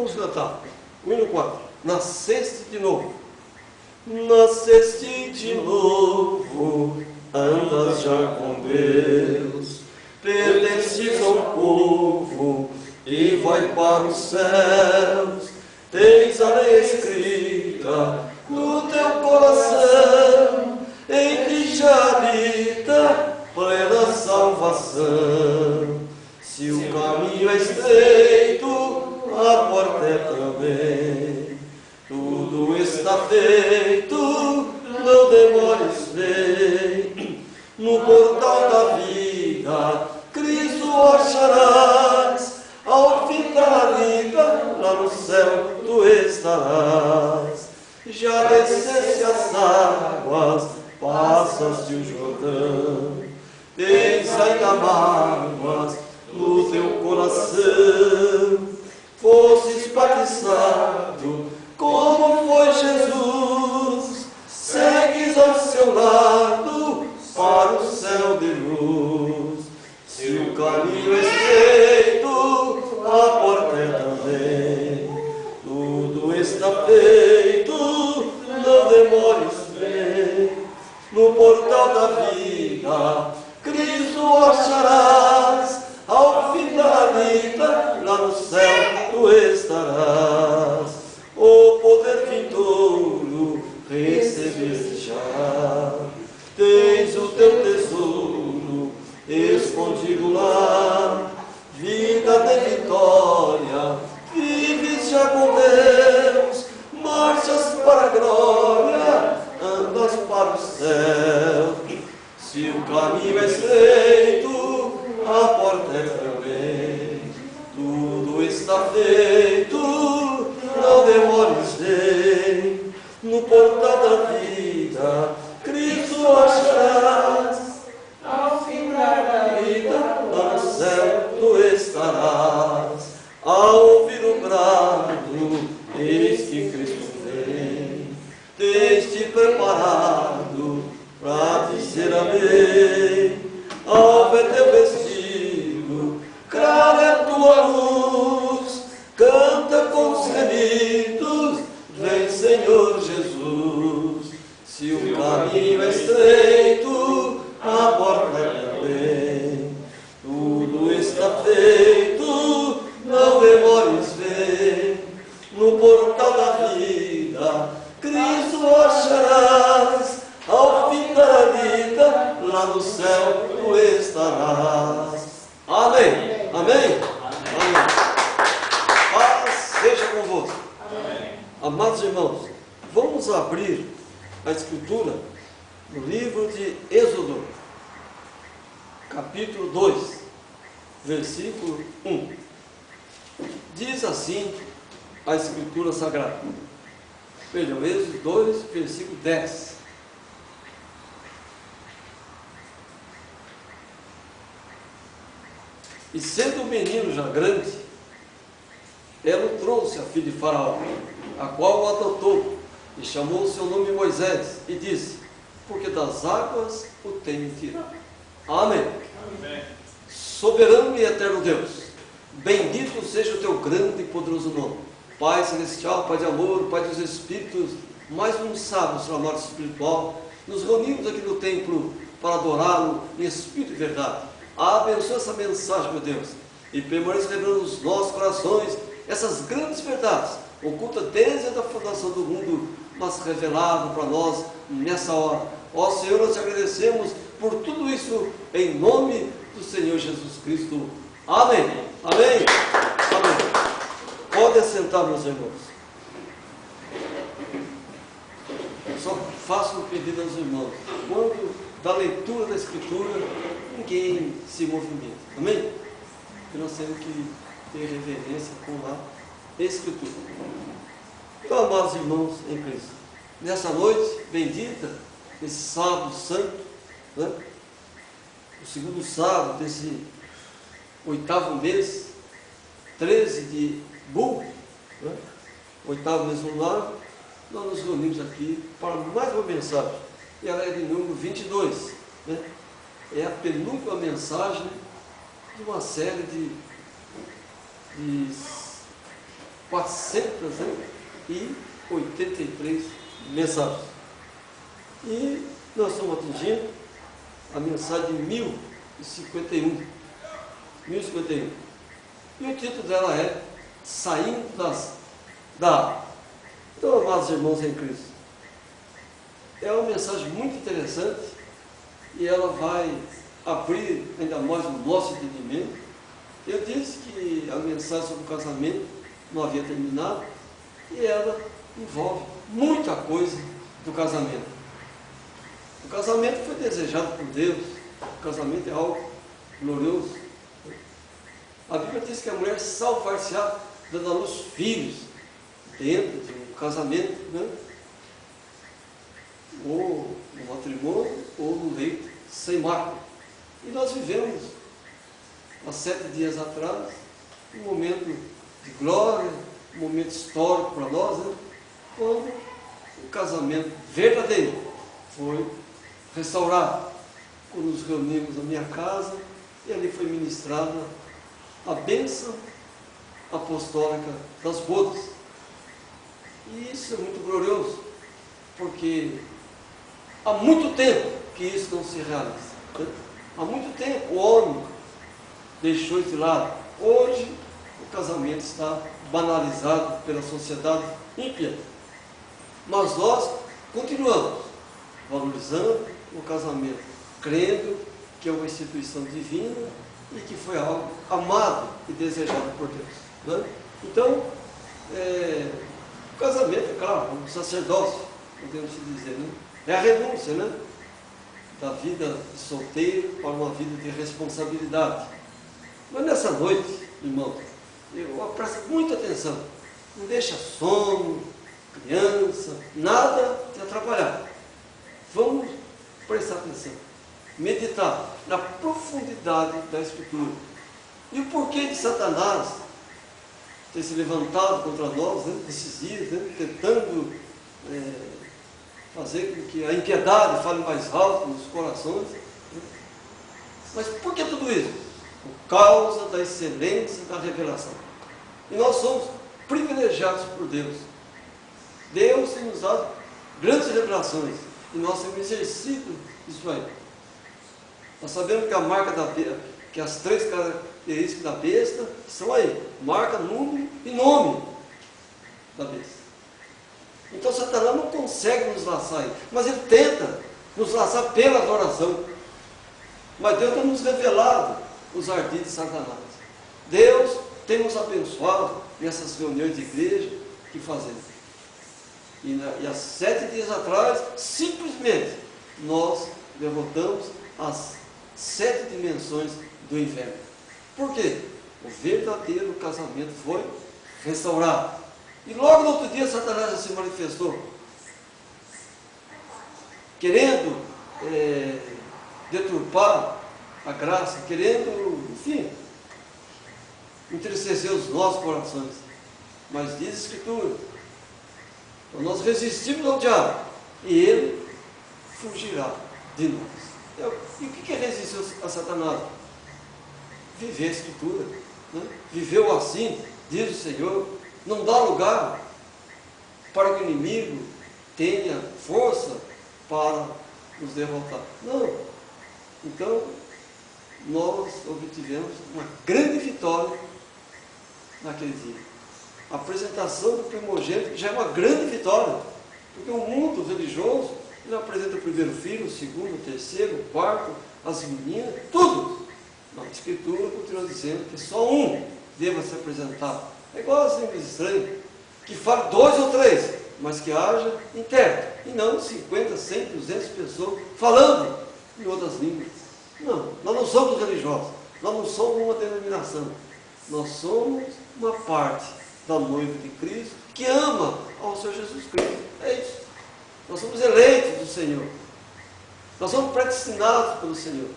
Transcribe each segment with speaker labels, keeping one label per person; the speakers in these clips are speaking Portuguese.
Speaker 1: Vamos cantar. O hino 4. Nasceste de novo. Nasceste de novo, andas já com Deus, pertences ao povo e vai para os céus. Tens a lei escrita no teu coração, em que já habita plena salvação. Se o caminho é estreito, a porta é também. Tudo está feito, não demores, vem. No portal da vida, Cristo acharás. Ao fim da vida, lá no céu tu estarás. Já desceste as águas, passas-te o Jordão. Tens ainda mágoas no teu coração. Fostes batizado como foi Jesus, segues ao seu lado para o céu de luz. Se o caminho é estreito, a porta é também. Tudo está feito, não demores, vem. No portal da vida, Cristo acharás. Ao fim da vida, lá no céu tu estarás. O poder vindouro recebeste já. Tens o teu tesouro escondido lá. Vida de vitória, vives já com Deus. Marchas para a glória, andas para o céu. Se o caminho é estreito, a porta é também. Tudo está feito, não demores, vem. No portal da vida, Cristo acharás. Ao fim da vida, lá no céu tu estarás. Ao ouvir o brado, eis que Cristo vem. Tens-te preparado para dizer amém. Ao ver teu vestido, clara é a tua luz. Canta com os remidos, vem Senhor Jesus. Se o caminho é estreito, a porta é também. Tudo está feito, não demores, vem. No portal da vida, Cristo acharás. Ao fim da vida, lá no céu tu estarás. Amém. Amém. Amém. Paz seja convosco. Amém. Amados irmãos, vamos abrir a Escritura no livro de Êxodo, capítulo 2, versículo 1. Diz assim a Escritura Sagrada. Vejam, Êxodo 2, versículo 10. E sendo o menino já grande, ela o trouxe a filha de Faraó, a qual o adotou, e chamou o seu nome Moisés, e disse: porque das águas o tenho tirado. Amém. Amém. Soberano e eterno Deus, bendito seja o teu grande e poderoso nome. Pai celestial, Pai de amor, Pai dos Espíritos, mais um sábado, Senhor amado espiritual, nos reunimos aqui no templo para adorá-lo em espírito e verdade. Abençoa essa mensagem, meu Deus, e permaneça revelando nos nossos corações essas grandes verdades, ocultas desde a fundação do mundo, mas revelado para nós nessa hora. Ó Senhor, nós te agradecemos por tudo isso, em nome do Senhor Jesus Cristo. Amém. Amém. Amém. Podem sentar, meus irmãos. Só faço um pedido aos irmãos. Quando da leitura da Escritura, ninguém se movimenta. Amém? Porque nós temos que ter reverência com a Escritura. Então, amados irmãos em Cristo, nessa noite bendita, esse sábado santo, né? O segundo sábado desse 8º mês, 13 de Bul, né? 8º mês lunar, nós nos reunimos aqui para mais uma mensagem, e ela é de número 22, né? É a penúltima mensagem de uma série de 483 mensagens. E nós estamos atingindo a mensagem de 1051. 1051. E o título dela é Saindo da Água. Então, amados irmãos em Cristo, é uma mensagem muito interessante e ela vai abrir ainda mais o nosso entendimento. Eu disse que a mensagem sobre o casamento não havia terminado e ela envolve muita coisa do casamento. O casamento foi desejado por Deus, o casamento é algo glorioso. A Bíblia diz que a mulher salvar-se-á dando à luz filhos dentro de um casamento, né? Ou no matrimônio, ou no leito sem mácula. E nós vivemos, há 7 dias atrás, um momento de glória, um momento histórico para nós, né? Quando o casamento verdadeiro foi restaurado. Quando nos reunimos na minha casa, e ali foi ministrada a bênção apostólica das bodas. E isso é muito glorioso, porque há muito tempo que isso não se realiza. Né? Há muito tempo o homem deixou isso de lado. Hoje o casamento está banalizado pela sociedade ímpia. Mas nós continuamos valorizando o casamento, crendo que é uma instituição divina e que foi algo amado e desejado por Deus. Né? Então, o casamento, é claro, um sacerdócio, podemos dizer, né? É a renúncia, né? Da vida de solteiro para uma vida de responsabilidade. Mas nessa noite, irmãos, eu presto muita atenção. Não deixa sono, criança, nada te atrapalhar. Vamos prestar atenção. Meditar na profundidade da Escritura. E o porquê de Satanás ter se levantado contra nós, né, nesses dias, né, tentando fazer com que a impiedade fale mais alto nos corações. Mas por que tudo isso? Por causa da excelência da revelação. E nós somos privilegiados por Deus. Deus tem nos dado grandes revelações e nós temos exercido isso aí. Nós sabemos que a marca da besta, que as 3 características da besta são aí: marca, número e nome da besta. Então Satanás não consegue nos laçar aí, mas ele tenta nos laçar pela adoração. Mas Deus tem nos revelado os ardis de Satanás. Deus tem nos abençoado nessas reuniões de igreja que fazemos. E há 7 dias atrás, simplesmente, nós derrotamos as 7 dimensões do inferno. Por quê? O verdadeiro casamento foi restaurado. E logo no outro dia, Satanás já se manifestou, querendo deturpar a graça, querendo, enfim, entristecer os nossos corações. Mas diz a Escritura, então nós resistimos ao diabo e ele fugirá de nós. E o que é resistir a Satanás? Viver a Escritura, né? Viveu assim, diz o Senhor. Não dá lugar para que o inimigo tenha força para nos derrotar. Não. Então, nós obtivemos uma grande vitória naquele dia. A apresentação do primogênito já é uma grande vitória, porque o mundo religioso, ele apresenta o primeiro filho, o segundo, o terceiro, o quarto, as meninas, tudo. A Escritura continua dizendo que só um deva se apresentar. É igual às línguas estranhas, que fale 2 ou 3, mas que haja intérprete, e não 50, 100, 200 pessoas falando em outras línguas. Não, nós não somos religiosos, nós não somos uma denominação, nós somos uma parte da noiva de Cristo que ama ao Senhor Jesus Cristo. É isso. Nós somos eleitos do Senhor, nós somos predestinados pelo Senhor,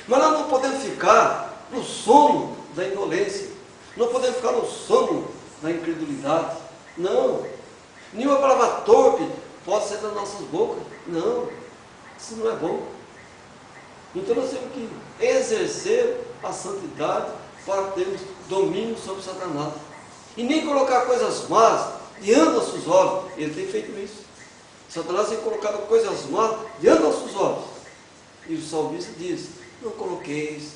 Speaker 1: mas nós não podemos ficar no sono da indolência. Não podemos ficar no sono da incredulidade. Não. Nenhuma palavra torpe pode sair das nossas bocas. Não. Isso não é bom. Então nós temos que exercer a santidade para termos domínio sobre Satanás. e nem colocar coisas más diante dos seus olhos. Ele tem feito isso. Satanás tem colocado coisas más diante dos seus olhos. E o salmista diz: não coloqueis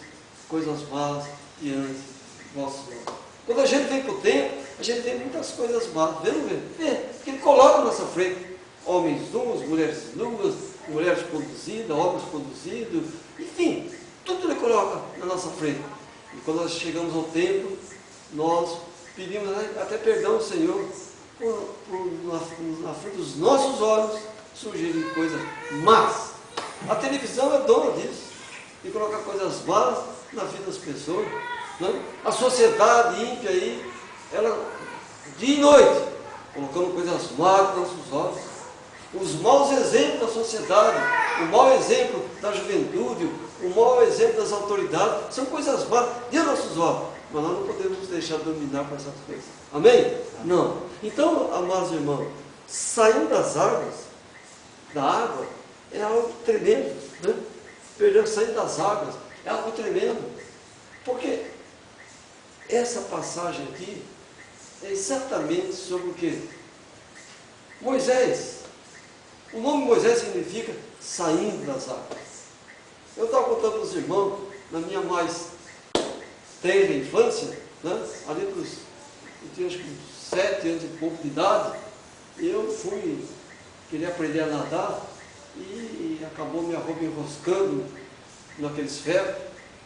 Speaker 1: coisas más diante dos vossos olhos. Quando a gente vem para o templo, a gente vê muitas coisas más. Vê, que ele coloca na nossa frente. Homens nus, mulheres produzidas, homens produzidos, enfim, tudo ele coloca na nossa frente. E quando nós chegamos ao templo, nós pedimos até perdão ao Senhor na frente dos nossos olhos surgirem coisas más. A televisão é dona disso, de colocar coisas más na vida das pessoas. Né? A sociedade ímpia aí, ela dia e noite, colocando coisas más nos nossos olhos. Os maus exemplos da sociedade, o mau exemplo da juventude, o mau exemplo das autoridades, são coisas más diante dos nossos olhos. Mas nós não podemos nos deixar dominar por essas coisas. Amém? Não. Então, amados irmãos, saindo das águas, da água, é algo tremendo. Né? Perdão, saindo das águas, é algo tremendo. Porque essa passagem aqui é exatamente sobre o que? Moisés. O nome Moisés significa saindo das águas. Eu estava contando para os irmãos, na minha mais tenra infância, né? Ali para eu tinha acho que 7 anos e pouco de idade, eu queria aprender a nadar e acabou minha roupa enroscando naqueles ferros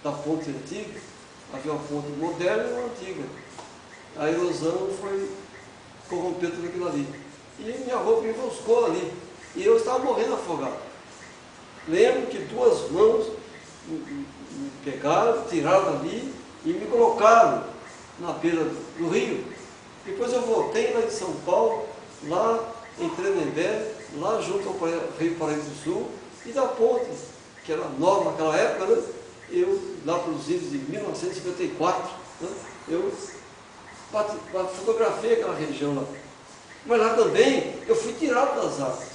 Speaker 1: da ponte antiga. Havia uma ponte moderna e uma antiga. A erosão foi corromper tudo aquilo ali. E minha roupa enroscou ali. E eu estava morrendo afogado. Lembro que 2 mãos me pegaram, tiraram dali e me colocaram na beira do rio. Depois eu voltei lá em São Paulo, lá em Tremembé, lá junto ao Rio Paraíba do Sul, e da ponte, que era nova naquela época, né? Eu, lá para os idos de 1954, né? Eu fotografei aquela região lá. Mas lá também eu fui tirado das águas.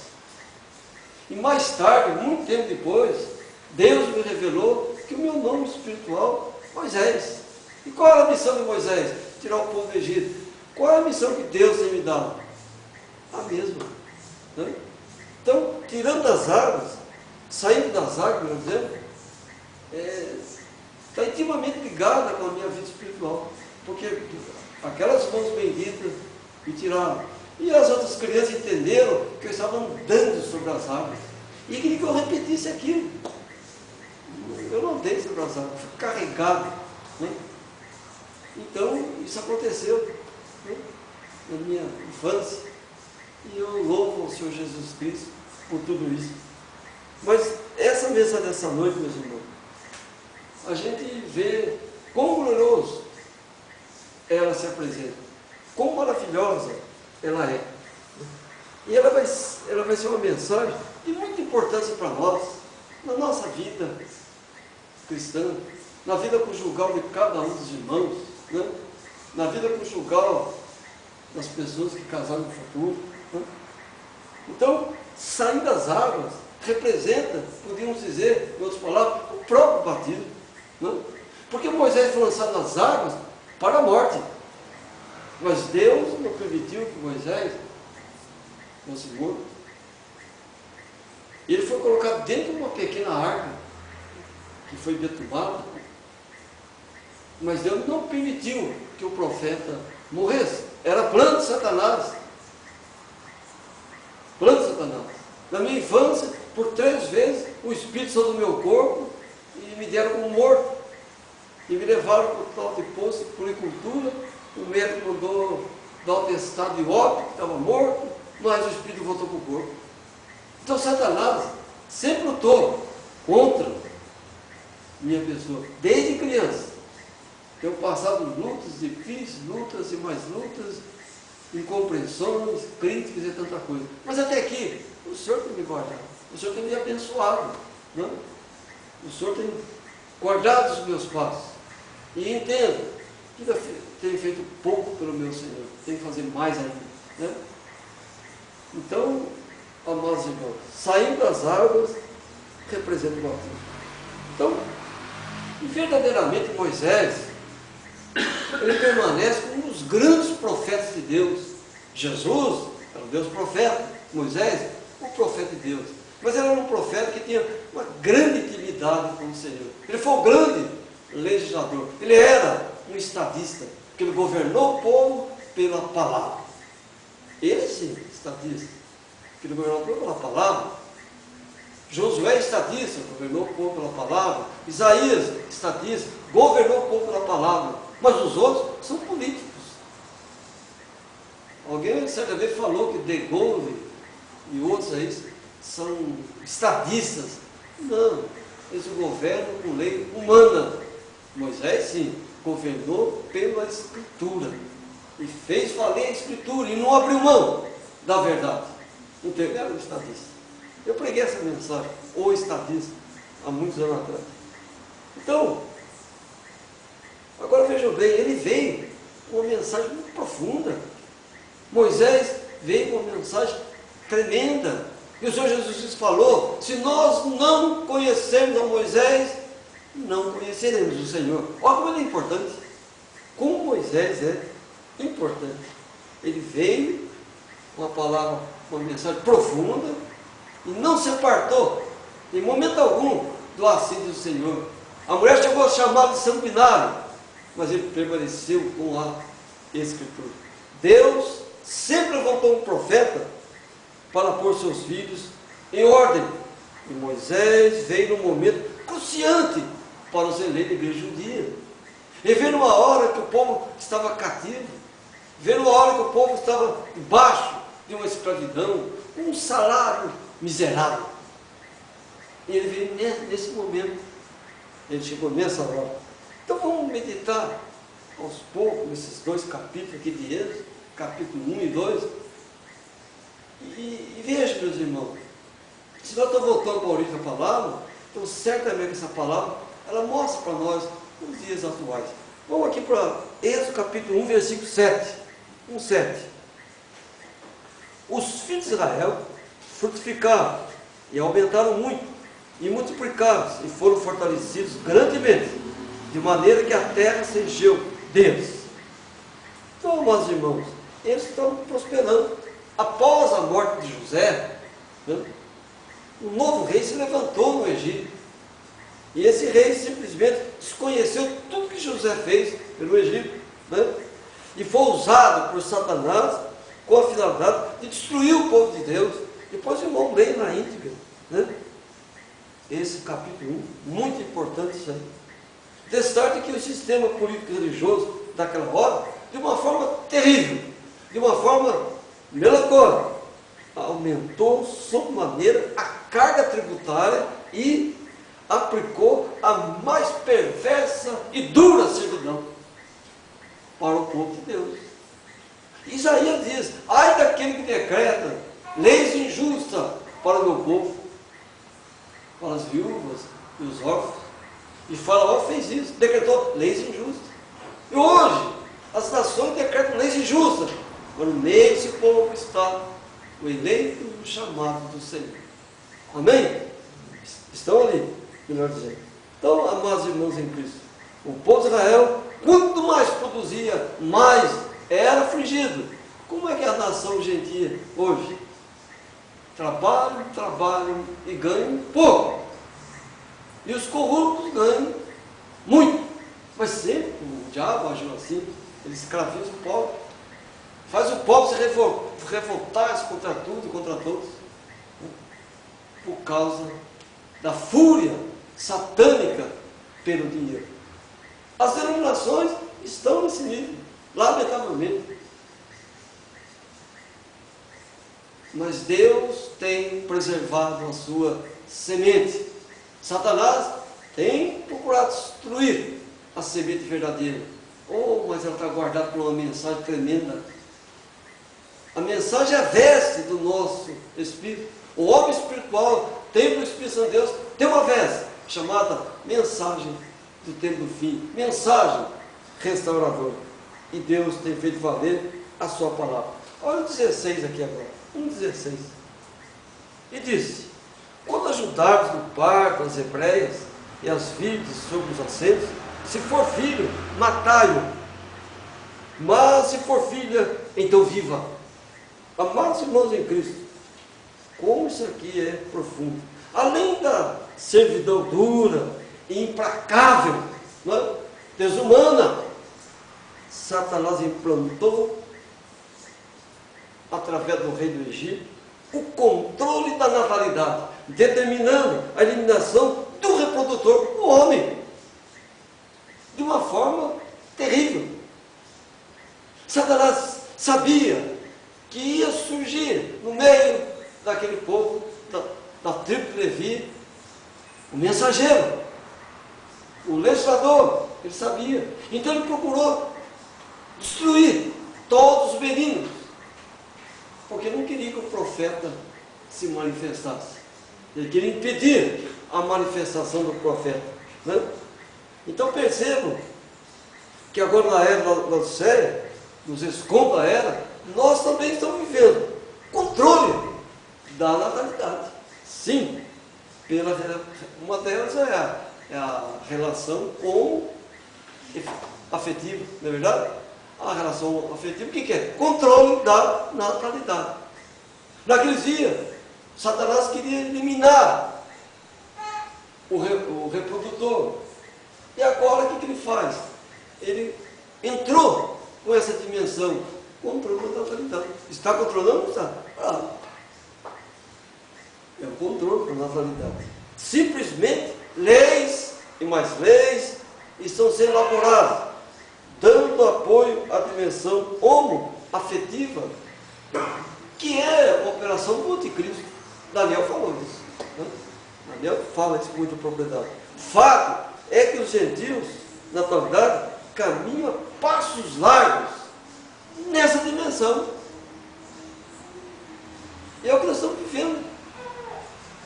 Speaker 1: E mais tarde, muito tempo depois, Deus me revelou que o meu nome espiritual é Moisés. E qual era a missão de Moisés? Tirar o povo do Egito. Qual é a missão que Deus tem me dado? A mesma. Né? Então, tirando das águas, saindo das águas, por exemplo, está intimamente ligada com a minha vida espiritual. Porque aquelas mãos benditas me tiraram. E as outras crianças entenderam que eu estava andando sobre as águas. E queria que eu repetisse aquilo. Eu não andei sobre as águas, fui carregado. Né? Então, isso aconteceu, né? Na minha infância. E eu louvo ao Senhor Jesus Cristo por tudo isso. Mas essa mesa dessa noite, meus irmãos, a gente vê quão glorioso ela se apresenta, quão maravilhosa ela é. E ela vai ser uma mensagem de muita importância para nós, na nossa vida cristã, na vida conjugal de cada um dos irmãos, né? Na vida conjugal das pessoas que casaram no futuro. Né? Então, sair das águas representa, podíamos dizer, em outras palavras, o próprio batismo. Né? Porque Moisés foi lançado nas águas para a morte. Mas Deus não permitiu que Moisés fosse morto. Ele foi colocado dentro de uma pequena arca, que foi betumada. Mas Deus não permitiu que o profeta morresse. Era plano de Satanás. Plano de Satanás. Na minha infância, por 3 vezes, o Espírito saiu do meu corpo e me deram como morto. E me levaram para o tal de posto de puericultura. O médico mandou dar o atestado de óbito, que estava morto, mas o Espírito voltou para o corpo. Então Satanás sempre lutou contra minha pessoa, desde criança. Tenho passado lutas difíceis, lutas e mais lutas, incompreensões, críticas e tanta coisa. Mas até aqui, o Senhor tem me guardado, o Senhor tem me abençoado. Né? O Senhor tem guardado os meus passos. E entendo que tenho feito pouco pelo meu Senhor, tenho que fazer mais ainda. Né? Então, amados irmãos, saindo das águas representa o batismo. Então, verdadeiramente Moisés ele permanece como um dos grandes profetas de Deus. Jesus era um Deus profeta, Moisés, um profeta de Deus. Mas ele era um profeta que tinha uma grande intimidade com o Senhor. Ele foi um grande legislador. Ele era um estadista, porque ele governou o povo pela palavra. Ele sim, estadista, que ele governou o povo pela palavra. Josué, estadista, governou o povo pela palavra. Isaías, estadista, governou o povo pela palavra. Mas os outros são políticos. Alguém certa vez falou que De Gaulle e outros aí são estadistas. Não, eles governam com lei humana. Moisés, sim, governou pela Escritura. E fez valer a Escritura e não abriu mão da verdade. Entendeu? Era um estadista. Eu preguei essa mensagem, o estadista, há muitos anos atrás. Então, agora vejam bem, ele veio com uma mensagem muito profunda. Moisés veio com uma mensagem tremenda. E o Senhor Jesus falou: se nós não conhecermos a Moisés, não conheceremos o Senhor. Olha como ele é importante. Como Moisés é importante. Ele veio com uma palavra, uma mensagem profunda, e não se apartou, em momento algum, do assíduo do Senhor. A mulher chegou a chamar de sanguinário, mas ele permaneceu com a Escritura. Deus sempre levantou um profeta para pôr seus filhos em ordem. E Moisés veio num momento cruciante para os eleitos da igreja judia. Ele veio numa hora que o povo estava cativo, veio numa hora que o povo estava debaixo de uma escravidão, com um salário miserável. E ele veio nesse momento, ele chegou nessa hora. Então vamos meditar aos poucos nesses dois capítulos aqui de Êxodo, capítulo 1 e 2. E veja, meus irmãos, se nós estamos voltando para a origem da palavra, então certamente essa palavra, ela mostra para nós os dias atuais. Vamos aqui para Êxodo capítulo 1, versículo 7. 1:7. Os filhos de Israel frutificaram e aumentaram muito, e multiplicaram-se, e foram fortalecidos grandemente, de maneira que a terra se encheu deles. Então, meus irmãos, eles estão prosperando. Após a morte de José, né, um novo rei se levantou no Egito. E esse rei simplesmente desconheceu tudo que José fez pelo Egito, né, e foi usado por Satanás com a finalidade de destruir o povo de Deus. Depois o irmão leia na íntegra, né, esse capítulo 1, muito importante isso aí. Destaque que o sistema político religioso daquela hora, de uma forma terrível, de uma forma melancólica, aumentou sobremaneira a carga tributária e aplicou a mais perversa e dura servidão para o povo de Deus. Isaías diz: ai daquele que decreta leis injustas para o meu povo, para as viúvas e os órfãos. E Faraó fez isso, decretou leis injustas. E hoje as nações decretam leis injustas, mas no meio desse povo está o eleito e o chamado do Senhor. Amém? Estão ali, melhor dizendo. Então, amados irmãos em Cristo, o povo de Israel, quanto mais produzia, mais era afligido. Como é que é a nação gentia hoje? Trabalham e ganham pouco. E os corruptos ganham muito. Mas sempre o diabo agiu assim. Ele escraviza o pobre, faz o pobre se revoltar-se contra tudo e contra todos, né, por causa da fúria satânica pelo dinheiro. As denominações estão nesse nível, lamentavelmente. Mas Deus tem preservado a sua semente. Satanás tem procurado destruir a semente verdadeira. Oh, mas ela está guardada por uma mensagem tremenda. A mensagem é a veste do nosso espírito. O homem espiritual, templo do Espírito Santo de Deus, tem uma veste chamada mensagem do tempo do fim, mensagem restauradora. E Deus tem feito valer a sua palavra. Olha o 16 aqui agora, 1:16. E disse: quando ajudares no parto as hebreias e as virgens sobre os assentos, se for filho, matai-o, Mas se for filha, então viva. Amados irmãos em Cristo, como isso aqui é profundo. Além da servidão dura e implacável, não é? Desumana, Satanás implantou, através do rei do Egito, o controle da natalidade, determinando a eliminação do reprodutor, o homem, de uma forma terrível. Satanás sabia que ia surgir no meio daquele povo, da tribo de Levi, o mensageiro, o legislador, ele sabia. Então ele procurou destruir todos os meninos, porque não queria que o profeta se manifestasse. Ele queria impedir a manifestação do profeta, né? Então percebam que agora na era da Laodiceia, nos escombros da era, nós também estamos vivendo controle da natalidade. Sim, uma delas é a relação afetiva, não é verdade? A relação afetiva, o que é? Controle da natalidade. Naqueles dias, Satanás queria eliminar o reprodutor. E agora o que ele faz? Ele entrou com essa dimensão, controle da natalidade. Está controlando? Está. É o controle da natalidade. Simplesmente, leis e mais leis estão sendo elaboradas, dando apoio à dimensão homoafetiva, que é a operação do anticristo. Daniel falou isso, né? Daniel fala isso com muita propriedade. Fato é que os gentios, na atualidade, caminham a passos largos nessa dimensão. E é o que nós estamos vivendo.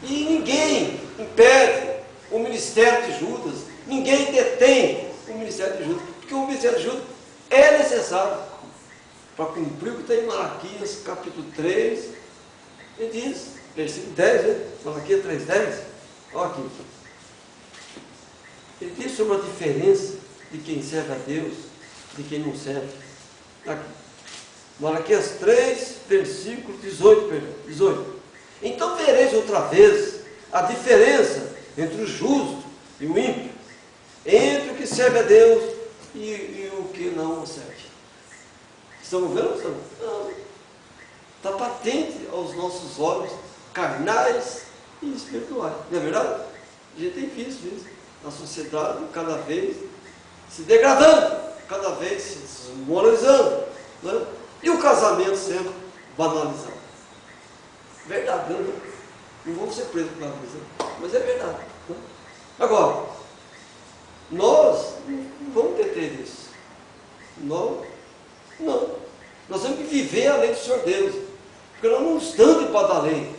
Speaker 1: E ninguém impede o ministério de Judas, ninguém detém o ministério de Judas, porque o ministério de Judas é necessário para cumprir o que está em Malaquias capítulo 3, ele diz, versículo 10, né? Malaquias 3,10, olha aqui. Ele diz sobre a diferença de quem serve a Deus, de quem não serve. Aqui. Malaquias 3, versículo 18. Então vereis outra vez a diferença entre o justo e o ímpio, entre o que serve a Deus e o que não o serve. Estamos vendo? Não. Está patente aos nossos olhos carnais e espirituais. Não é verdade? A gente tem visto isso. A sociedade cada vez se degradando, cada vez se desmoralizando, né? E o casamento sendo banalizado. Verdade, não vamos ser presos por nada, mas é verdade, né? Agora, nós não vamos deter isso. Não. Nós temos que viver a lei do Senhor Deus, porque nós não estamos debaixo da lei.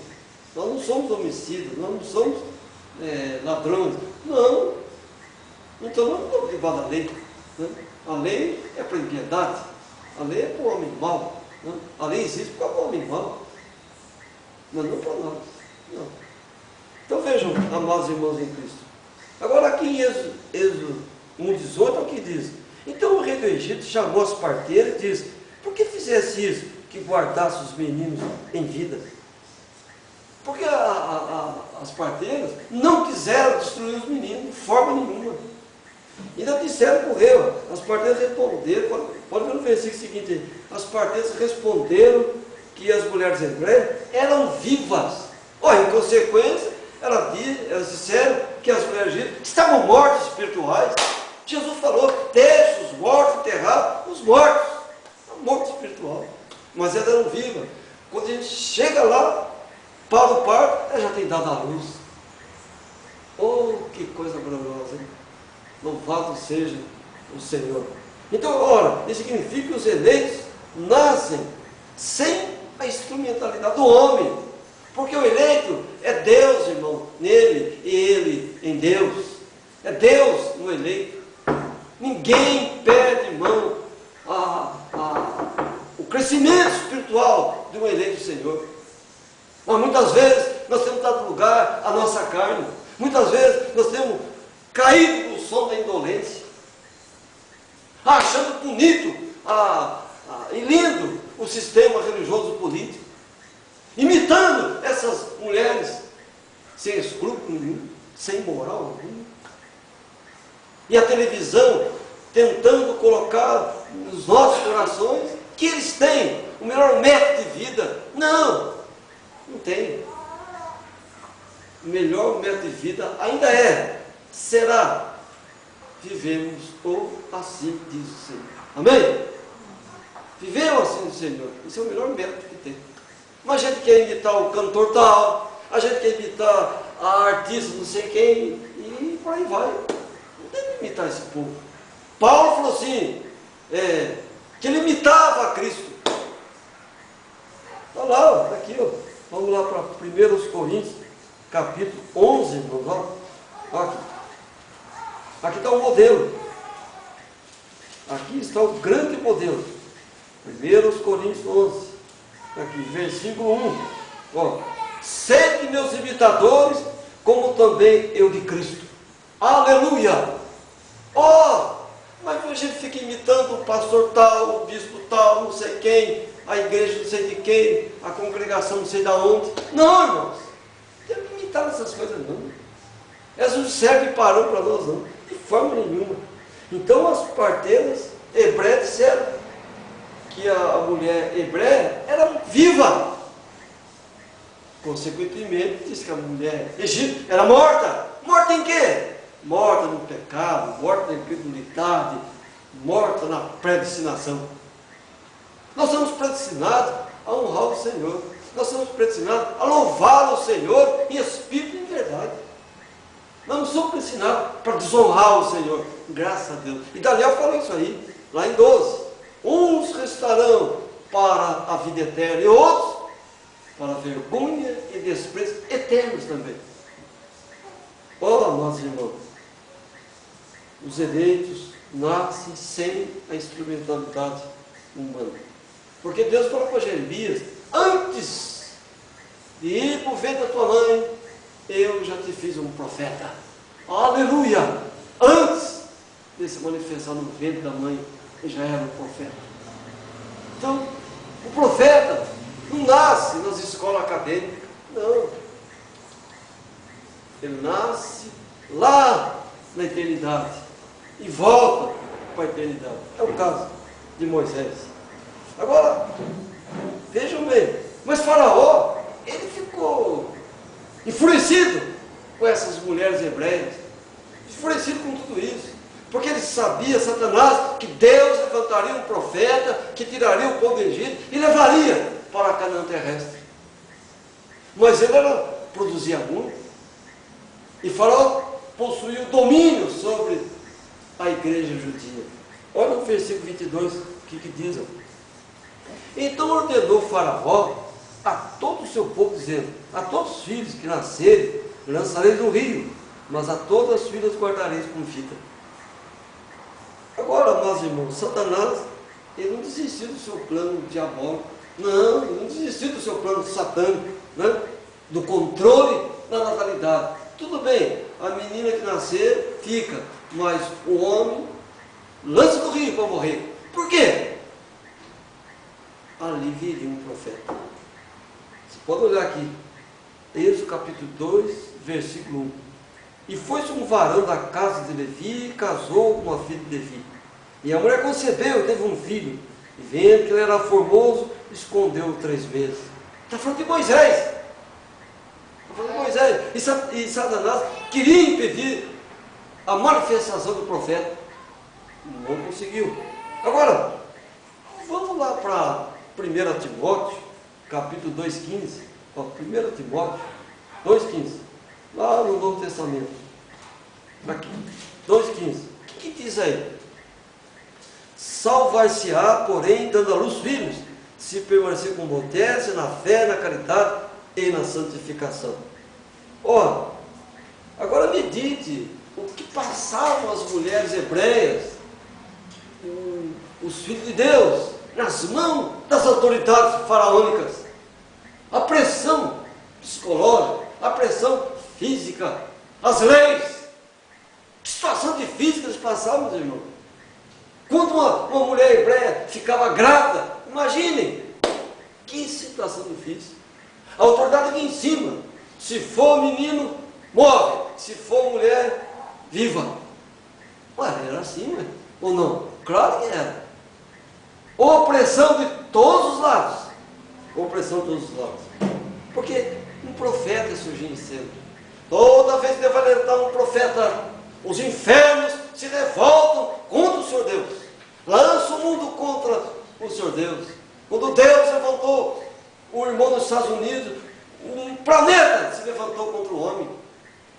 Speaker 1: Nós não somos homicidas, nós não somos ladrões. Não estamos debaixo da lei, né? A lei é para a impiedade, a lei é para o homem mau, né? A lei existe para o homem mau, mas não para nós. Não. Então vejam, amados irmãos em Cristo. Agora aqui em Êxodo 1,18 é o que diz. Então o rei do Egito chamou as parteiras e disse: por que fizesse isso, que guardasse os meninos em vida? Porque as parteiras não quiseram destruir os meninos de forma nenhuma. Ainda disseram para o rei, as parteiras responderam, pode ver no versículo seguinte aí, as parteiras responderam que as mulheres hebreias eram vivas. Em consequência, elas disseram que as mulheres egípcias estavam mortas espirituais. Jesus falou: deixe os mortos enterrar os mortos. Morto espiritual. Mas elas eram vivas. Quando a gente chega lá, para o parto, ela já tem dado a luz. Oh, que coisa gloriosa, hein? Louvado seja o Senhor. Então, ora, isso significa que os eleitos nascem sem a instrumentalidade do homem. Porque o eleito é Deus, irmão, nele e ele em Deus. É Deus no eleito. Ninguém perde mão o crescimento espiritual de um eleito do Senhor. Mas muitas vezes nós temos dado lugar à nossa carne. Muitas vezes nós temos caído no sono da indolência. achando bonito e lindo o sistema religioso político, imitando essas mulheres sem escrúpulo nenhum, sem moral alguma. E a televisão tentando colocar nos nossos corações que eles têm o melhor método de vida. Não, não tem. O melhor método de vida ainda será, vivemos ou assim diz o Senhor. Amém? Vivemos assim do Senhor. Esse é o melhor método que tem. Mas a gente quer imitar o cantor tal, a gente quer imitar a artista não sei quem, e por aí vai. Não tem que imitar esse povo. Paulo falou assim, que ele imitava a Cristo. Está lá, está aqui, ó. Vamos lá para 1 Coríntios, capítulo 11, irmãos, ó. Aqui está o modelo. Aqui está o grande modelo. 1 Coríntios 11, aqui, versículo 1. Ó. Sede meus imitadores, como também eu de Cristo. Aleluia! Ó! Mas a gente fica imitando o pastor tal, o bispo tal, não sei quem, a igreja não sei de quem, a congregação não sei de onde. Não, irmãos. Não tem que imitar essas coisas não. Elas não servem parão para nós não. De forma nenhuma. Então as parteiras hebreias disseram que a mulher hebreia era viva. Consequentemente, diz que a mulher egípcia era morta. Morta em quê? Morta no pecado, morta na incredulidade, morta na predestinação. Nós somos predestinados a honrar o Senhor. Nós somos predestinados a louvar o Senhor em espírito e em verdade. Nós não somos predestinados para desonrar o Senhor. Graças a Deus. E Daniel falou isso aí, lá em 12. Uns restarão para a vida eterna e outros para a vergonha e desprezo eternos também. Ora, amados irmãos, os eleitos nascem sem a instrumentalidade humana. Porque Deus falou para Jeremias, antes de ir para o ventre da tua mãe, eu já te fiz um profeta. Aleluia! Antes de se manifestar no ventre da mãe, ele já era um profeta. Então, o profeta não nasce nas escolas acadêmicas, não. Ele nasce lá na eternidade e volta para a eternidade. É o caso de Moisés. Agora, vejam bem, mas Faraó, ele ficou enfurecido com essas mulheres hebreias, enfurecido com tudo isso, porque ele sabia, Satanás, que Deus levantaria um profeta que tiraria o povo do Egito e levaria para a Canaã terrestre. Mas ele produzia muito, e Faraó possuía o domínio sobre a igreja judia. Olha o versículo 22, o que diz? Então ordenou Faraó a todo o seu povo, dizendo, a todos os filhos que nascerem, lançareis no rio, mas a todas as filhas guardareis com fita. Agora, meus irmãos, Satanás, ele não desistiu do seu plano diabólico. Não, ele não desistiu do seu plano satânico, né? Do controle da natalidade. Tudo bem, a menina que nascer, fica, mas o homem lança no rio para morrer. Por quê? Ali viria um profeta. Você pode olhar aqui, Êxodo capítulo 2, versículo 1. E foi-se um varão da casa de Levi e casou com uma filha de Levi. E a mulher concebeu e teve um filho. E vendo que ele era formoso, escondeu-o 3 meses. Está falando de Moisés. Está falando de Moisés. E Satanás queria impedir a manifestação do profeta. Não conseguiu. Agora, vamos lá para 1 Timóteo, capítulo 2,15. 1 Timóteo 2,15. Lá no Novo Testamento. Aqui. 2,15. O que diz aí? Salvar-se-á, porém, dando à luz filhos, se permanecer com modéstia, na fé, na caridade e na santificação. Ora, agora medite o que passavam as mulheres hebreias, os filhos de Deus, nas mãos das autoridades faraônicas. A pressão psicológica, a pressão física, as leis. Que situação difícil que eles passavam, meus irmãos. Quando uma mulher hebreia ficava grávida, imaginem, que situação difícil. A autoridade vinha em cima. Se for menino, morre. Se for mulher, viva. Ué, era assim, ué? Ou não? Claro que era. Opressão de todos os lados. Opressão de todos os lados. Porque um profeta surgia em cena. Toda vez que vai levantar um profeta, os infernos se revoltam contra o Senhor Deus. Lança o mundo contra o Senhor Deus. Quando Deus levantou o irmão nos Estados Unidos, um planeta se levantou contra o homem.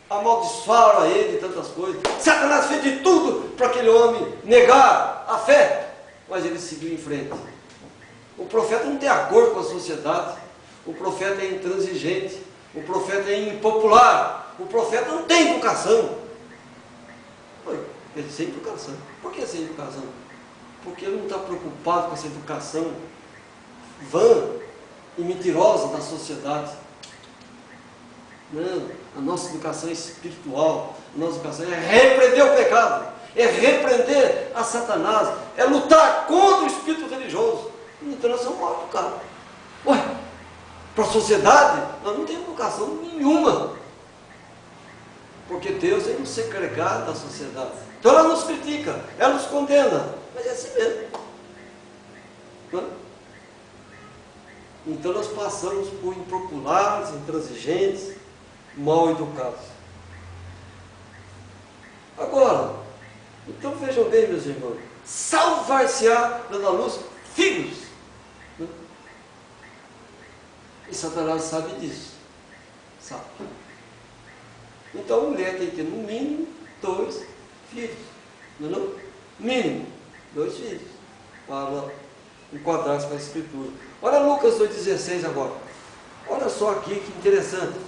Speaker 1: Amaldiçoaram a ele e tantas coisas. Satanás fez de tudo para aquele homem negar a fé. Mas ele seguiu em frente. O profeta não tem acordo com a sociedade. O profeta é intransigente. O profeta é impopular. O profeta não tem educação. Ele sem educação. Por que sem educação? Porque ele não está preocupado com essa educação vã e mentirosa da sociedade. Não, a nossa educação é espiritual. A nossa educação é repreender o pecado, é repreender a Satanás, é lutar contra o espírito religioso. Então nós somos mal educados. Ué, para a sociedade, nós não temos educação nenhuma. Porque Deus é um segregado da sociedade. Então ela nos critica, ela nos condena. Mas é assim mesmo. Não é? Então nós passamos por impopulares, intransigentes, mal educados. Agora, então vejam bem, meus irmãos, salvar-se-á dando à luz filhos. Né? E Satanás sabe disso. Sabe. Então a mulher tem que ter no mínimo 2 filhos. Não é não? Mínimo 2 filhos. Para enquadrar-se com a Escritura. Olha Lucas 2,16 agora. Olha só aqui que interessante.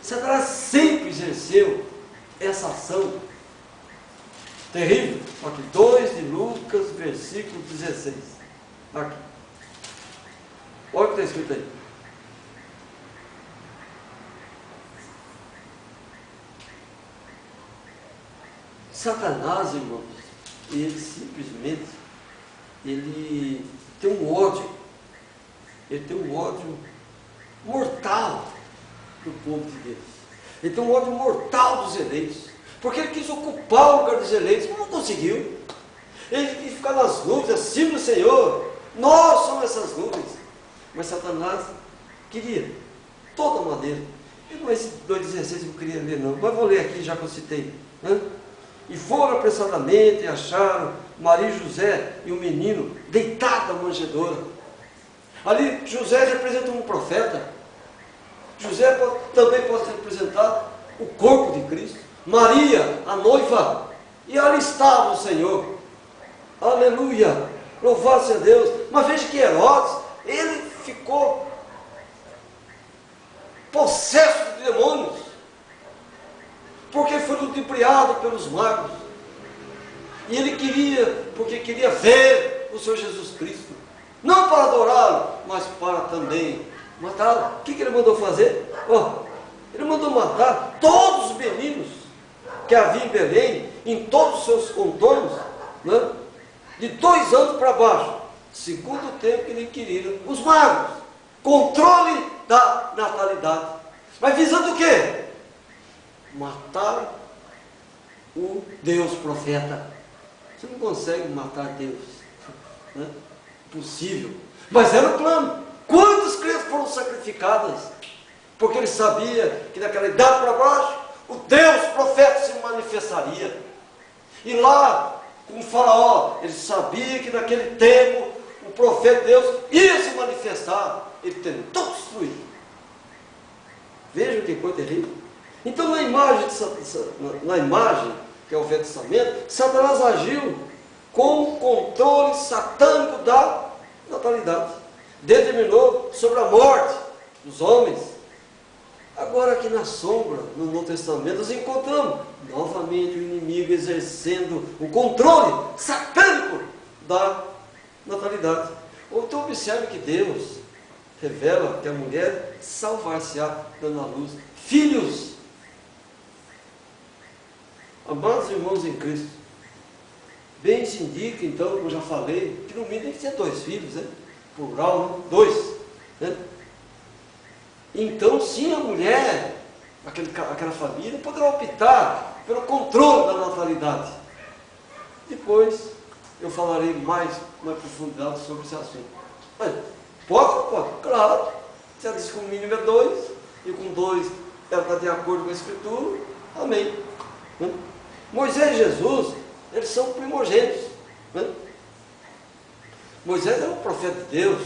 Speaker 1: Satanás sempre exerceu essa ação terrível. Aqui, 2 de Lucas, versículo 16. Aqui. Olha o que está escrito aí. Satanás, irmãos, ele simplesmente, ele tem um ódio. Ele tem um ódio mortal do povo de Deus. Ele tem um ódio mortal dos eleitos. Porque ele quis ocupar o lugar dos eleitos, mas não conseguiu. Ele quis ficar nas nuvens, acima do Senhor. Nós somos essas nuvens. Mas Satanás queria, de toda maneira. E não é esse 2,16 que eu queria ler, não. Mas vou ler aqui, já que eu citei. Né? E foram apressadamente e acharam Maria e José e o menino deitado na manjedoura. Ali José representa um profeta. José também pode representar o corpo de Cristo. Maria, a noiva. E ali estava o Senhor. Aleluia! Louvado seja Deus. Mas veja que Herodes, ele ficou possesso de demônios. Porque foi ludibriado pelos magos. E ele queria, porque queria ver o Senhor Jesus Cristo. Não para adorá-lo, mas para também matá-lo. O que ele mandou fazer? Ele mandou matar todos os meninos que havia em Belém, em todos os seus contornos, né? De 2 anos para baixo. Segundo o tempo que ele queria. Os magos. Controle da natalidade. Mas visando o quê? Matar o Deus profeta. Você não consegue matar Deus. Né? Possível. Mas era o plano. Quantas crianças foram sacrificadas? Porque ele sabia que naquela idade para baixo, o Deus profeta se manifestaria. E lá, com o faraó, ele sabia que naquele tempo, o profeta de Deus ia se manifestar. Ele tentou destruir. Vejam que coisa terrível. Então, na imagem, que é o Velho Testamento, Satanás agiu com o controle satânico da natalidade. Determinou sobre a morte dos homens. Agora, aqui na sombra, no Novo Testamento, nós encontramos novamente o inimigo exercendo o controle satânico da natalidade. Então, observe que Deus revela que a mulher salvar-se-á dando à luz filhos. Amados irmãos em Cristo, bem se indica, então, como eu já falei, que no mínimo tem que ter 2 filhos, né? Plural, né? 2. Né? Então, sim, a mulher, aquela família, poderá optar pelo controle da natalidade. Depois, eu falarei mais profundidade sobre esse assunto. Mas, pode? Pode. Claro. Se ela diz que o mínimo é 2, e com 2 ela está de acordo com a Escritura, amém. Né? Moisés e Jesus, eles são primogênitos. Né? Moisés era um profeta de Deus,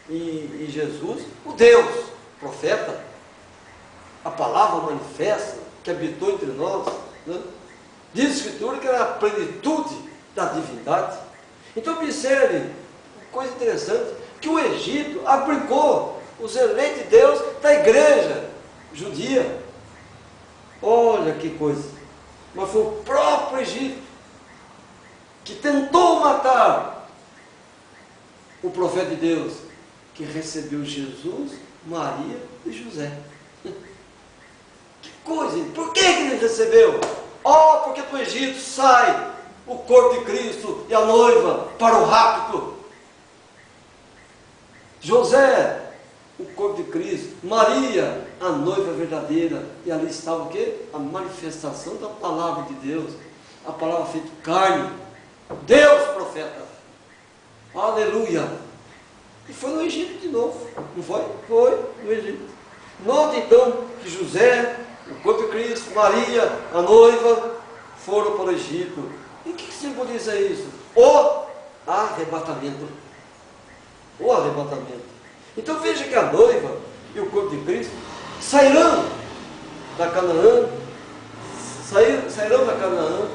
Speaker 1: e Jesus, o Deus, profeta, a palavra manifesta, que habitou entre nós. Né? Diz a Escritura que era a plenitude da divindade. Então observe, coisa interessante, que o Egito abrigou os eleitos de Deus da igreja judia. Olha que coisa. Mas foi o próprio Egito que tentou matar o profeta de Deus, que recebeu Jesus, Maria e José. Que coisa! Por que ele recebeu? Oh, porque do Egito sai o corpo de Cristo e a noiva para o rapto. José, o corpo de Cristo. Maria, a noiva verdadeira. E ali estava o quê? A manifestação da palavra de Deus. A palavra feita carne. Deus, profeta. Aleluia. E foi no Egito de novo. Não foi? Foi no Egito. Note então que José, o corpo de Cristo, Maria, a noiva, foram para o Egito. E o que simboliza isso? O arrebatamento. O arrebatamento. Então veja que a noiva e o corpo de Cristo sairão da Canaã, sairão da Canaã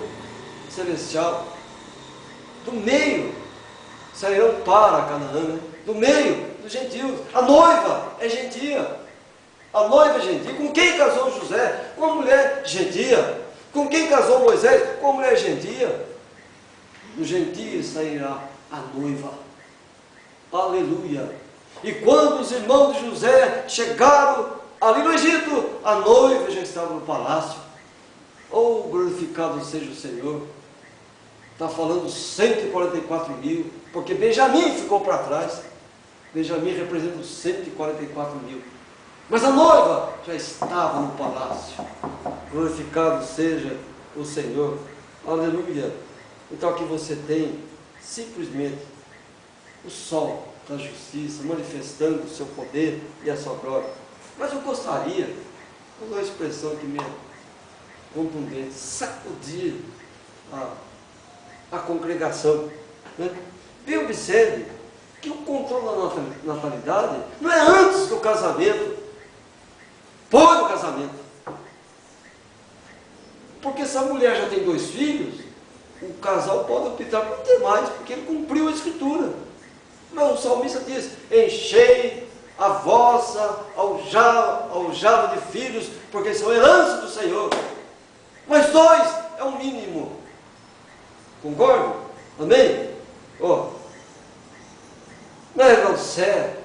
Speaker 1: celestial, do meio, sairão para a Canaã, né? Do meio dos gentios. A noiva é gentia. A noiva é gentia. Com quem casou José? Com uma mulher gentia. Com quem casou Moisés? Com uma mulher gentia. Do gentio sairá a noiva. Aleluia. E quando os irmãos de José chegaram ali no Egito, a noiva já estava no palácio. Oh, glorificado seja o Senhor. Está falando 144 mil, porque Benjamim ficou para trás. Benjamim representa os 144 mil. Mas a noiva já estava no palácio. Glorificado seja o Senhor. Aleluia. Então aqui você tem simplesmente o sol da justiça manifestando o seu poder e a sua glória. Mas eu gostaria, vou usar uma expressão aqui mesmo, contundente, sacudir a congregação. Né? Bem, observe que o controle da natalidade não é antes do casamento, pós o casamento. Porque se a mulher já tem 2 filhos, o casal pode optar por ter mais, porque ele cumpriu a Escritura. Mas o salmista diz: enchei a vossa aljava de filhos, porque são herança do Senhor. Mas 2 é o mínimo. Concordo? Amém? Na era do céu,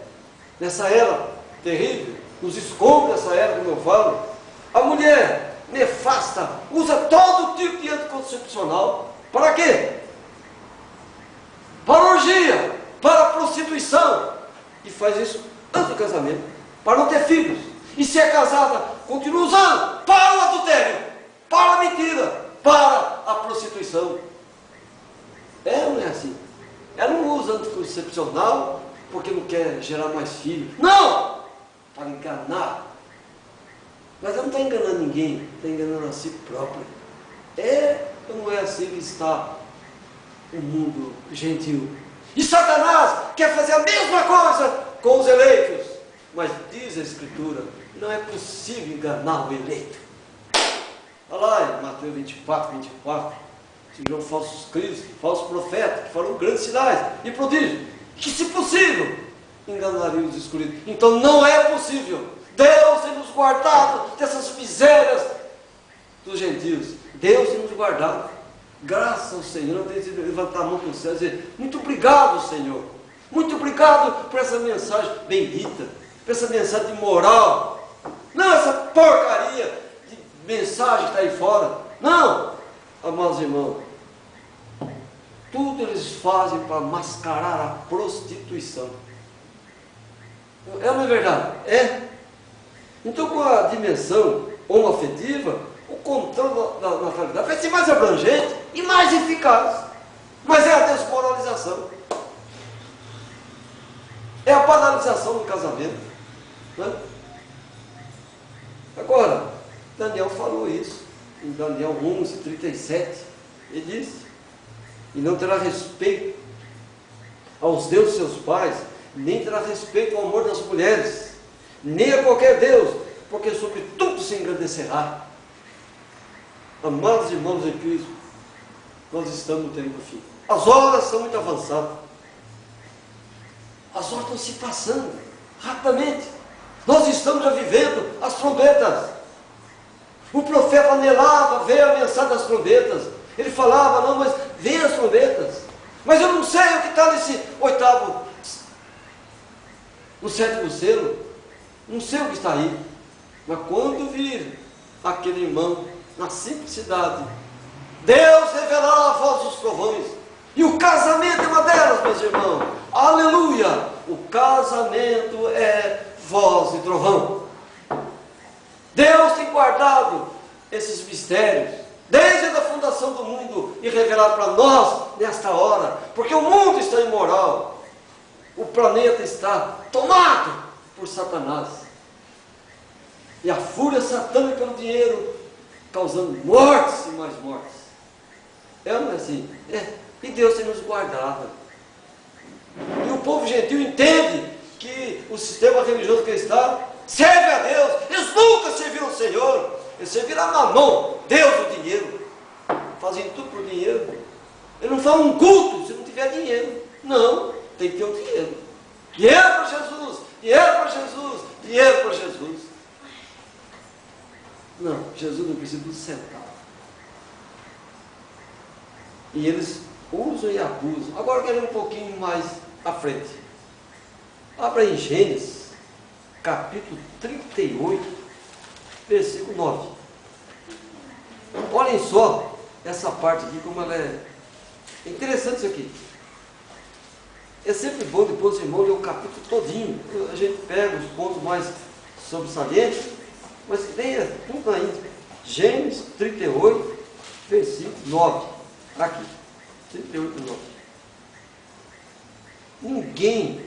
Speaker 1: nessa era terrível, nos escombros dessa era, como eu falo, a mulher nefasta usa todo tipo de anticoncepcional. Para quê? Para orgia, para prostituição. E faz isso antes do casamento, para não ter filhos. E se é casada, continua usando para o adultério, para a mentira, para a prostituição. Não é assim. Ela não usa anticoncepcional porque não quer gerar mais filhos. Não! Para enganar. Mas ela não está enganando ninguém, está enganando a si própria. Ou não é assim que está o mundo gentil? E Satanás quer fazer a mesma coisa com os eleitos. Mas diz a Escritura, não é possível enganar o eleito. Olha lá em Mateus 24, surgiram falsos cristos, falsos profetas, que farão grandes sinais e prodígios, que se possível enganariam os escolhidos. Então não é possível. Deus tem nos guardado dessas misérias dos gentios. Deus tem nos guardado. Graças ao Senhor. Eu tenho que levantar a mão para o céu e dizer: muito obrigado, Senhor. Muito obrigado por essa mensagem bendita, por essa mensagem de moral. Não essa porcaria de mensagem que está aí fora. Não, amados irmãos. Tudo eles fazem para mascarar a prostituição. É ou não é verdade? É. Então, com a dimensão homoafetiva, o controle da natalidade vai ser mais abrangente e mais eficaz. Mas é a desmoralização. É a banalização do casamento. Né? Agora, Daniel falou isso em Daniel 11:37. Ele disse: e não terá respeito aos deuses seus pais, nem terá respeito ao amor das mulheres, nem a qualquer Deus, porque sobre tudo se engrandecerá. Amados irmãos em Cristo, nós estamos no tempo do fim. As horas são muito avançadas. As horas estão se passando rapidamente. Nós estamos já vivendo as trombetas. O profeta anelava ver a mensagem das trombetas. Ele falava: não, mas vem as trombetas. Mas eu não sei o que está nesse oitavo, no sétimo selo. Não sei o que está aí. Mas quando vir aquele irmão na simplicidade, Deus revelará a voz dos trovões. E o casamento é uma delas, meus irmãos. Aleluia! O casamento é voz e trovão. Deus tem guardado esses mistérios desde a fundação do mundo e revelado para nós nesta hora, porque o mundo está imoral, o planeta está tomado por Satanás, e a fúria satânica pelo dinheiro causando mortes e mais mortes. É ou não é assim? É. E Deus tem nos guardado. E o povo gentil entende que o sistema religioso que está serve a Deus. Eles nunca serviram ao Senhor. Eles serviram a Mamon, Deus do dinheiro. Fazem tudo por dinheiro. Eles não fazem um culto se não tiver dinheiro. Não, tem que ter o dinheiro. Dinheiro para Jesus, dinheiro para Jesus, dinheiro para Jesus. Não, Jesus não precisa do centavo. E eles usam e abusam. Agora eu quero ir um pouquinho mais à frente. Abra em Gênesis, capítulo 38, versículo 9. Olhem só essa parte aqui, como ela é interessante isso aqui. É sempre bom depois o irmão ler o capítulo todinho. A gente pega os pontos mais sobressalentes, mas tenha tudo ainda. Gênesis 38, versículo 9. Aqui, 38, 9. Ninguém,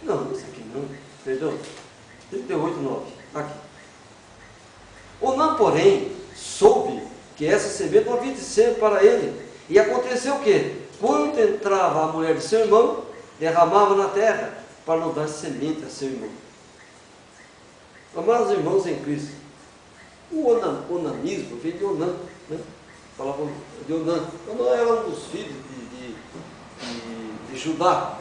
Speaker 1: não, isso aqui não, perdão, 38, 9, aqui. Onã, porém, soube que essa semente não havia de ser para ele. E aconteceu o quê? Quando entrava a mulher de seu irmão, derramava na terra, para não dar semente a seu irmão. Amados irmãos em Cristo, o onanismo veio de Onã, né? Falavam de Onã. Onã era um dos filhos de Judá.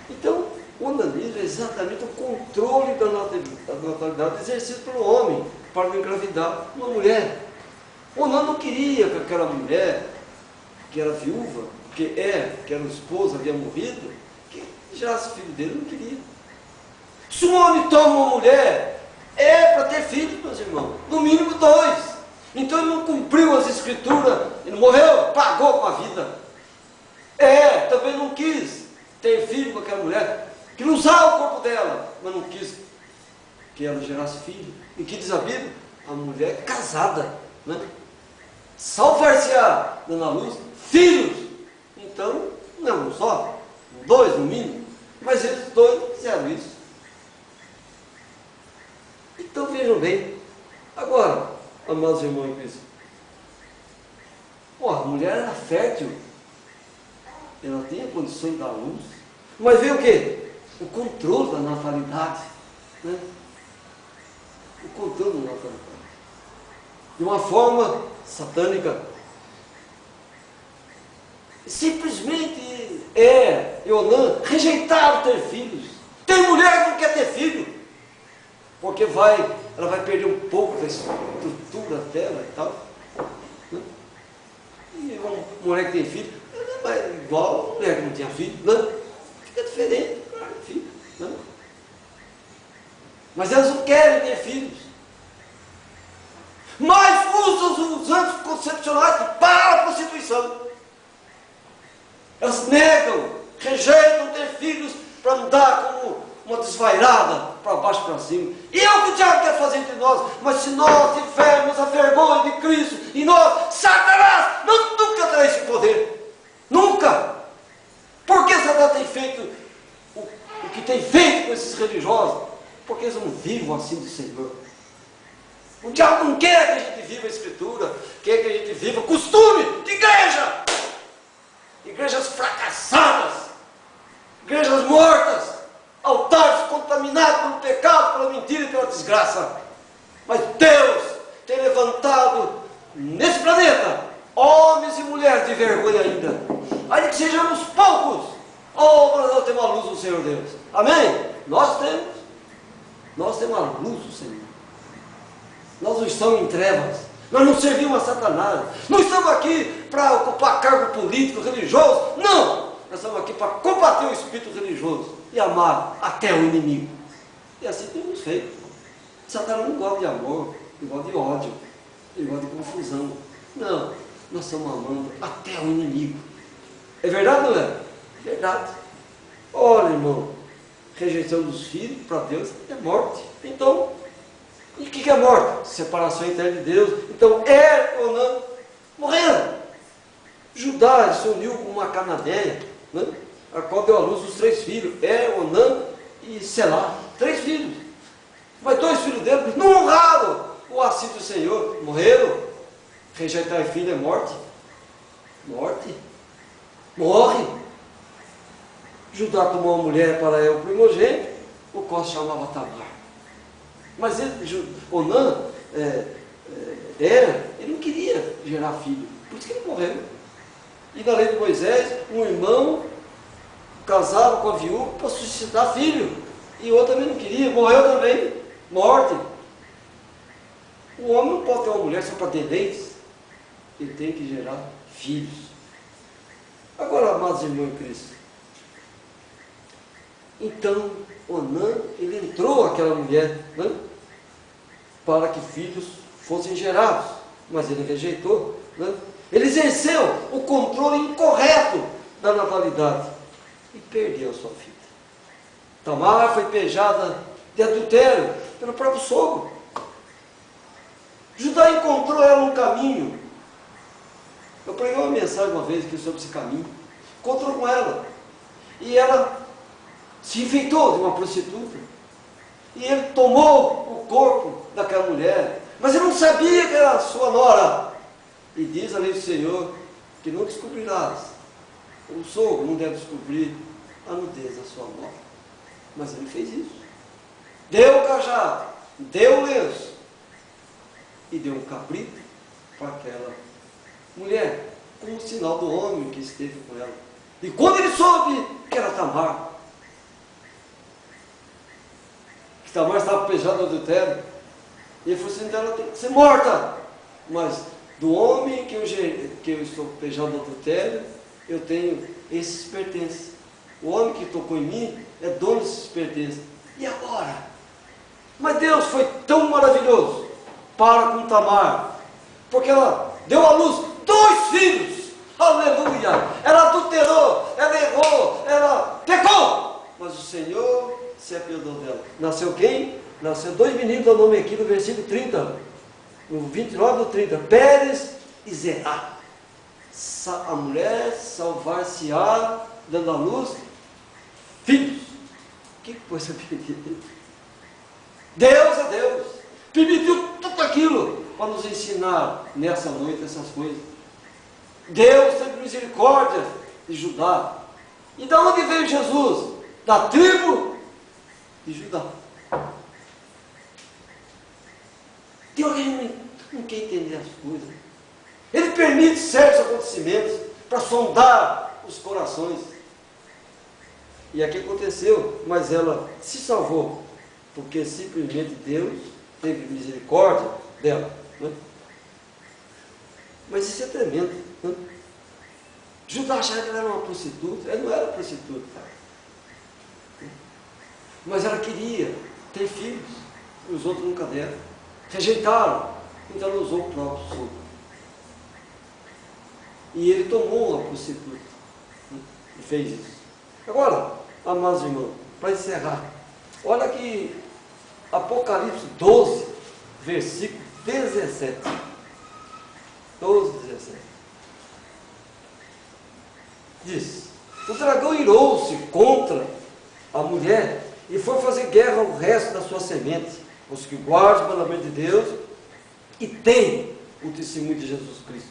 Speaker 1: Então, o onanismo é exatamente o controle da natalidade exercido pelo homem para não engravidar uma mulher. Onã não queria que aquela mulher, que era viúva, que era esposa, havia morrido, que gerasse filho dele, não queria. Se um homem toma uma mulher, é para ter filho, meus irmãos, no mínimo 2. Então ele não cumpriu as escrituras, ele morreu, pagou com a vida. Também não quis ter filho com aquela mulher, que não usava o corpo dela, mas não quis que ela gerasse filho. E que diz a Bíblia? A mulher casada, né? Salvar-se-á, dando à luz, filhos. Então, não um só, 2 no mínimo, mas eles 2 fizeram isso. Então vejam bem, agora, amados irmãos em Cristo, a mulher era fértil, ela tinha condições de dar luz, mas veio o quê? O controle da natalidade, né? O controle da natalidade, de uma forma satânica. Simplesmente Onã rejeitaram ter filhos. Tem mulher que não quer ter filho, porque ela vai perder um pouco da estrutura dela e tal, né? E uma mulher que tem filho, ela é igual a mulher que não tinha filho, né? Fica diferente, claro, filho, né? Mas elas não querem ter filhos, mas usam os anticoncepcionais para a prostituição. Elas negam, rejeitam ter filhos para andar como uma desvairada, para baixo para cima. E é o que o diabo quer fazer entre nós. Mas se nós tivermos a vergonha de Cristo em nós, Satanás nunca terá esse poder. Nunca. Por que Satanás tem feito o que tem feito com esses religiosos? Porque eles não vivem assim do Senhor. O diabo não quer que a gente viva a Escritura, quer que a gente viva costume de igreja. Igrejas fracassadas, igrejas mortas, altares contaminados pelo pecado, pela mentira e pela desgraça. Mas Deus tem levantado nesse planeta homens e mulheres de vergonha ainda, ainda que sejamos poucos. Oh, mas nós temos a luz do Senhor Deus. Amém? Nós temos a luz do Senhor. Nós não estamos em trevas. Nós não servimos a Satanás. Não estamos aqui para ocupar cargo político, religioso. Não! Nós estamos aqui para combater o espírito religioso e amar até o inimigo. E assim temos feito. Satanás não gosta de amor, ele gosta de ódio, ele gosta de confusão. Não, nós estamos amando até o inimigo. É verdade ou não é? Verdade. Olha, irmão, rejeição dos filhos para Deus é morte. Então, e o que é morte? Separação eterna de Deus. Então, Onã morreram. Judá se uniu com uma cananeia, né, a qual deu à luz os 3 filhos, Onã e Selá. 3 filhos. Mas 2 filhos dele não honraram o assíduo do Senhor. Morreram. Rejeitar filho é morte. Morte. Morre. Judá tomou uma mulher para o primogênito, o qual se chamava Tamar. Mas Onã ele não queria gerar filho, por isso que ele morreu. E na lei de Moisés, um irmão casava com a viúva para suscitar filho, e outro também não queria, morreu também, morte. O homem não pode ter uma mulher só para ter leis, ele tem que gerar filhos. Agora, amados irmãos em Cristo, então Onã, ele entrou aquela mulher, né, para que filhos fossem gerados, mas ele rejeitou, né? Ele exerceu o controle incorreto da natalidade e perdeu a sua filha. Tamar foi pejada de adultério pelo próprio sogro. Judá encontrou ela um caminho. Eu preguei uma mensagem uma vez aqui sobre esse caminho. Encontrou com ela e ela se enfeitou de uma prostituta. E ele tomou o corpo daquela mulher, mas ele não sabia que era a sua nora. E diz a lei do Senhor que não descobrirás. O sogro não deve descobrir a nudez da sua nora. Mas ele fez isso. Deu o cajado, deu o lenço e deu um cabrito para aquela mulher, como sinal do homem que esteve com ela. E quando ele soube que era Tamar, que Tamar estava pejada do adultério, ele falou assim: ela tem que ser morta. Mas do homem que eu estou pejando do adultério, eu tenho esses pertences. O homem que tocou em mim é dono desses pertences. E agora? Mas Deus foi tão maravilhoso para com Tamar, porque ela deu à luz 2 filhos. Aleluia! Ela adulterou, ela errou, ela pecou, mas o Senhor se apiedou dela. Nasceu quem? Nasceu 2 meninos, dá o nome aqui no versículo 30, no 29 do 30, Pérez e Zerá. A mulher salvar-se-á, dando à luz filhos. Que coisa permitida. Deus é Deus. Permitiu tudo aquilo para nos ensinar nessa noite essas coisas. Deus teve misericórdia de Judá. E da onde veio Jesus? Da tribo de Judá. Deus não quer entender as coisas. Ele permite certos acontecimentos para sondar os corações. E aqui aconteceu, mas ela se salvou, porque simplesmente Deus teve misericórdia dela. Né? Mas isso é tremendo. Né? Judá achava que ela era uma prostituta. Ela não era prostituta. Mas ela queria ter filhos. E os outros nunca deram. Rejeitaram. Então ela usou o próprio sogro. E ele tomou uma prostituta. e fez isso. Agora, amados irmãos, para encerrar, olha que Apocalipse 12, versículo 17. 12, 17. Diz: o dragão irou-se contra a mulher e foi fazer guerra ao resto da sua semente, os que guardam o mandamento de Deus e têm o testemunho de Jesus Cristo.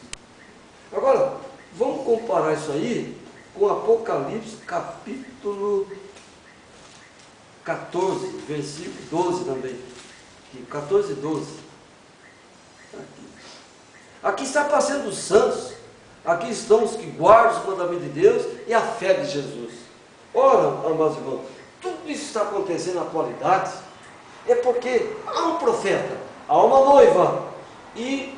Speaker 1: Agora, vamos comparar isso aí com Apocalipse capítulo 14, versículo 12 também. 14 e 12. Aqui está passando os santos, aqui estão os que guardam os mandamentos de Deus e a fé de Jesus. Ora, amados irmãos, tudo isso está acontecendo na atualidade, é porque há um profeta, há uma noiva e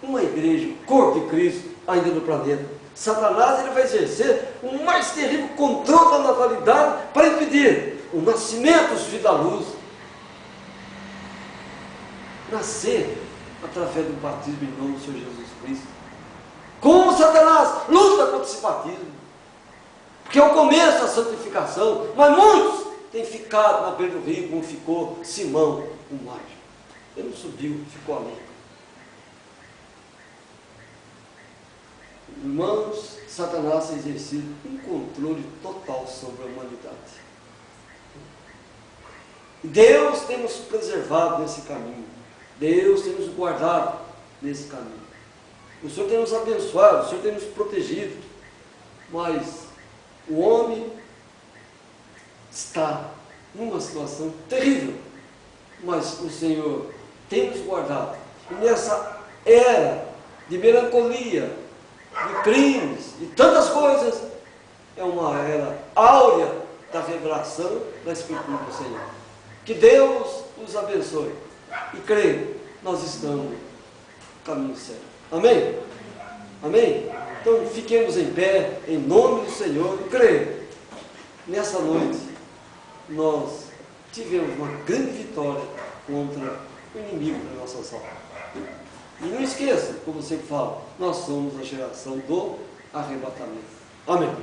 Speaker 1: uma igreja, corpo de Cristo, ainda no planeta. Satanás ele vai exercer o mais terrível controle da natalidade para impedir o nascimento dos filhos da luz. Nascer através do batismo em nome do Senhor Jesus Cristo. Como Satanás luta contra esse batismo, porque é o começo da santificação, mas muitos têm ficado na beira do rio, como ficou Simão, o mágico. Ele não subiu, ficou ali. Irmãos, Satanás tem exercido um controle total sobre a humanidade. Deus tem nos preservado nesse caminho. Deus tem nos guardado nesse caminho. O Senhor tem nos abençoado, o Senhor tem nos protegido. Mas o homem está numa situação terrível. Mas o Senhor tem nos guardado. E nessa era de melancolia, de crimes, de tantas coisas, é uma era áurea da revelação da Escritura do Senhor. Que Deus os abençoe. E creio, nós estamos no caminho certo. Amém? Amém? Então fiquemos em pé, em nome do Senhor, e creio, nessa noite, nós tivemos uma grande vitória contra o inimigo da nossa alma. E não esqueça, como eu sempre falo, nós somos a geração do arrebatamento. Amém.